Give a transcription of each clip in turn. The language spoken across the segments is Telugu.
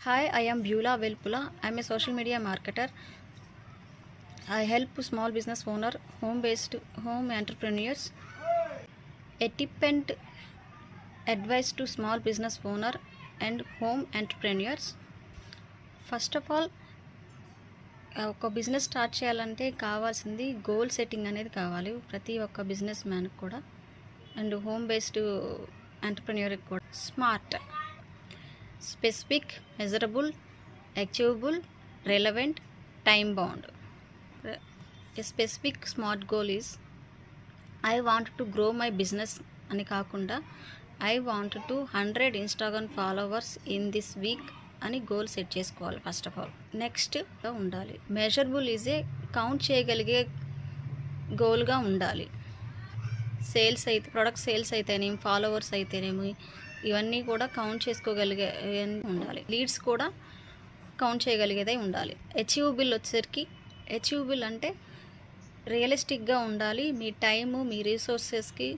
Hi, I am Beulah Velpula. I am a social media marketer. I help small business owner, home-based home entrepreneurs. A tip and advice to small business owner and home entrepreneurs. First of all ఒక బిజినెస్ స్టార్ట్ చేయాలంటే కావాల్సింది గోల్ సెట్టింగ్ అనేది కావాలి ప్రతి ఒక్క బిజినెస్ మ్యాన్కి కూడా అండ్ హోమ్ బేస్డ్ ఎంటర్ప్రెన్యూర్కి కూడా. Smart, specific, measurable, achievable, relevant, time bound. A specific smart goal is I want to grow my business అని కాకుండా I want to 100 Instagram followers in this week అని గోల్ సెట్ చేసుకోవాలి ఫస్ట్ ఆఫ్ ఆల్. నెక్స్ట్ ఉండాలి మెజరబుల్ ఈజ్ ఏ కౌంట్ చేయగలిగే గోల్గా ఉండాలి. సేల్స్ అయితే ప్రొడక్ట్ సేల్స్ అయితేనేమి, ఫాలోవర్స్ అయితేనేమి, ఇవన్నీ కూడా కౌంట్ చేసుకోగలిగే ఉండాలి. లీడ్స్ కూడా కౌంట్ చేయగలిగేదే ఉండాలి. అచీవబుల్ వచ్చేసరికి అచీవబుల్ అంటే రియలిస్టిక్గా ఉండాలి. మీ టైము మీ రీసోర్సెస్కి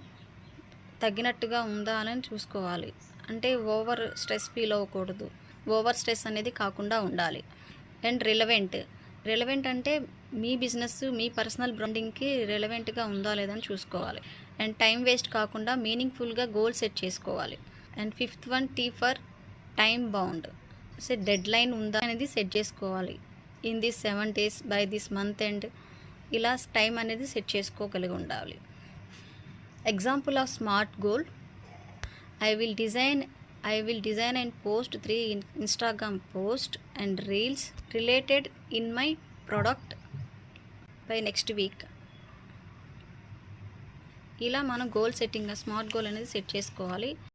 తగ్గినట్టుగా ఉందా అని చూసుకోవాలి. అంటే ఓవర్ స్ట్రెస్ ఫీల్ అవ్వకూడదు, ఓవర్ స్ట్రెస్ అనేది కాకుండా ఉండాలి. అండ్ రిలవెంట్ అంటే మీ బిజినెస్ మీ పర్సనల్ బ్రాండింగ్కి రిలవెంట్గా ఉందా లేదని చూసుకోవాలి. అండ్ టైం వేస్ట్ కాకుండా మీనింగ్ఫుల్గా గోల్ సెట్ చేసుకోవాలి. And fifth one tea for time bound. Dead line ఉందా అనేది సెట్ చేసుకోవాలి. In this 7 days by this month end ఇలా టైం అనేది సెట్ చేసుకోగలిగి ఉండాలి. Example of smart goal, I will design and post 3 Instagram post and reels related in my product by next week. ఇలా మనం గోల్ సెట్టింగ్ స్మార్ట్ గోల్ అనేది సెట్ చేసుకోవాలి.